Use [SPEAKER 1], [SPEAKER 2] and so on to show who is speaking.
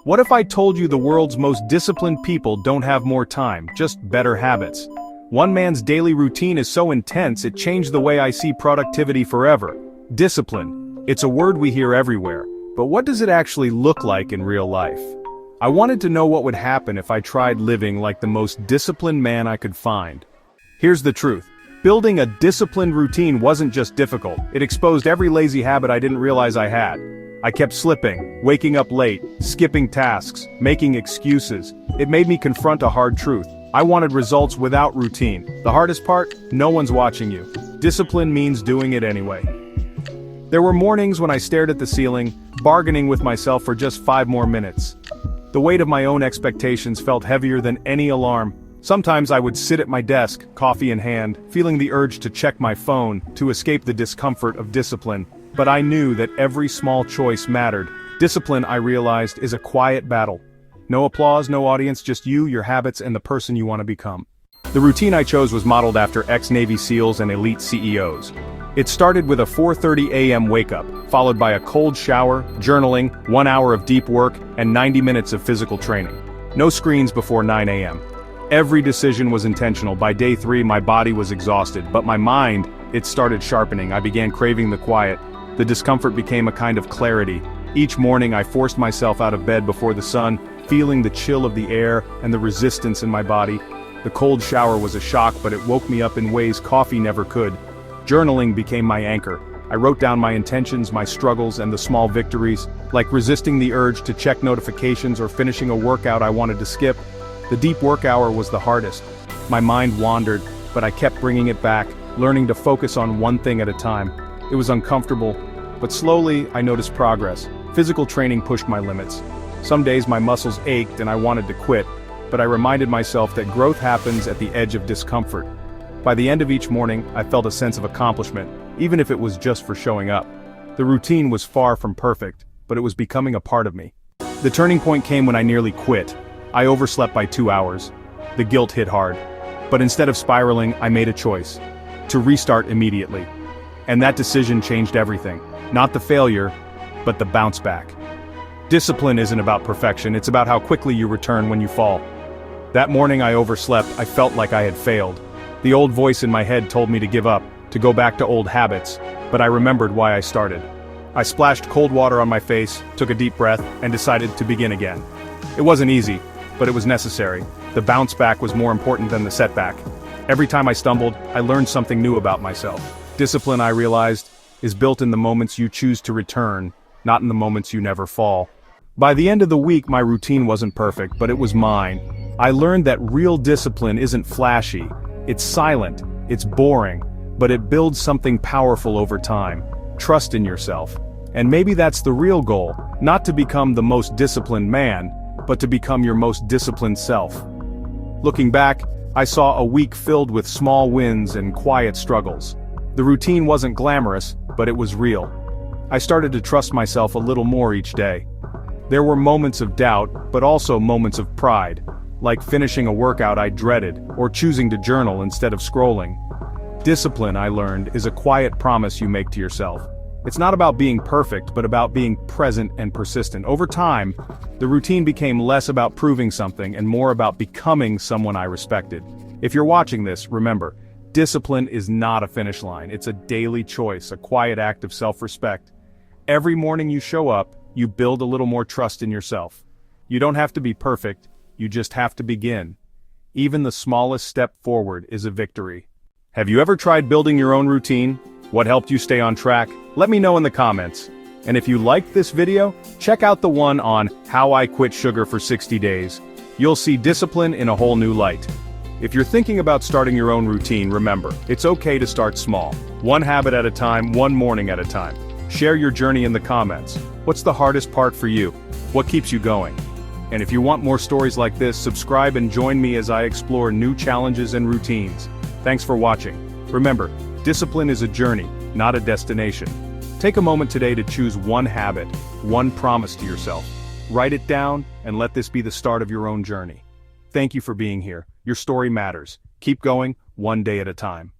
[SPEAKER 1] What if I told you the world's most disciplined people don't have more time, just better habits? One man's daily routine is so intense it changed the way I see productivity forever. Discipline. It's a word we hear everywhere, but what does it actually look like in real life? I wanted to know what would happen if I tried living like the most disciplined man I could find. Here's the truth. Building a disciplined routine wasn't just difficult, it exposed every lazy habit I didn't realize I had. I kept slipping, waking up late, skipping tasks, making excuses. It made me confront a hard truth. I wanted results without routine. The hardest part? No one's watching you. Discipline means doing it anyway. There were mornings when I stared at the ceiling, bargaining with myself for just 5 more minutes. The weight of my own expectations felt heavier than any alarm. Sometimes I would sit at my desk, coffee in hand, feeling the urge to check my phone, to escape the discomfort of discipline. But I knew that every small choice mattered. Discipline, I realized, is a quiet battle. No applause, no audience, just you, your habits, and the person you want to become. The routine I chose was modeled after ex-Navy SEALs and elite CEOs. It started with a 4:30 a.m. wake-up, followed by a cold shower, journaling, 1 hour of deep work, and 90 minutes of physical training. No screens before 9 a.m. Every decision was intentional. By day 3, my body was exhausted, but my mind, it started sharpening. I began craving the quiet. The discomfort became a kind of clarity. Each morning I forced myself out of bed before the sun, feeling the chill of the air and the resistance in my body. The cold shower was a shock, but it woke me up in ways coffee never could. Journaling became my anchor. I wrote down my intentions, my struggles, and the small victories, like resisting the urge to check notifications or finishing a workout I wanted to skip. The deep work hour was the hardest. My mind wandered, but I kept bringing it back, learning to focus on one thing at a time. It was uncomfortable, but slowly I noticed progress. Physical training pushed my limits. Some days my muscles ached and I wanted to quit, but I reminded myself that growth happens at the edge of discomfort. By the end of each morning, I felt a sense of accomplishment, even if it was just for showing up. The routine was far from perfect, but it was becoming a part of me. The turning point came when I nearly quit. I overslept by 2 hours. The guilt hit hard. But instead of spiraling, I made a choice. To restart immediately. And that decision changed everything. Not the failure, but the bounce back. Discipline isn't about perfection, it's about how quickly you return when you fall. That morning I overslept, I felt like I had failed. The old voice in my head told me to give up, to go back to old habits, but I remembered why I started. I splashed cold water on my face, took a deep breath, and decided to begin again. It wasn't easy, but it was necessary. The bounce back was more important than the setback. Every time I stumbled, I learned something new about myself. Discipline, I realized, is built in the moments you choose to return, not in the moments you never fall. By the end of the week, my routine wasn't perfect, but it was mine. I learned that real discipline isn't flashy. It's silent, it's boring, but it builds something powerful over time. Trust in yourself. And maybe that's the real goal, not to become the most disciplined man, but to become your most disciplined self. Looking back, I saw a week filled with small wins and quiet struggles. The routine wasn't glamorous, but it was real. I started to trust myself a little more each day. There were moments of doubt, but also moments of pride, like finishing a workout I dreaded, or choosing to journal instead of scrolling. Discipline, I learned, is a quiet promise you make to yourself. It's not about being perfect, but about being present and persistent. Over time, the routine became less about proving something and more about becoming someone I respected. If you're watching this, remember, discipline is not a finish line. It's a daily choice, a quiet act of self-respect. Every morning you show up, you build a little more trust in yourself. You don't have to be perfect, you just have to begin. Even the smallest step forward is a victory. Have you ever tried building your own routine? What helped you stay on track? Let me know in the comments. And if you liked this video, check out the one on How I Quit Sugar for 60 Days. You'll see discipline in a whole new light. If you're thinking about starting your own routine, remember, it's okay to start small. One habit at a time, one morning at a time. Share your journey in the comments. What's the hardest part for you? What keeps you going? And if you want more stories like this, subscribe and join me as I explore new challenges and routines. Thanks for watching. Remember, discipline is a journey, not a destination. Take a moment today to choose one habit, one promise to yourself. Write it down and let this be the start of your own journey. Thank you for being here. Your story matters. Keep going, one day at a time.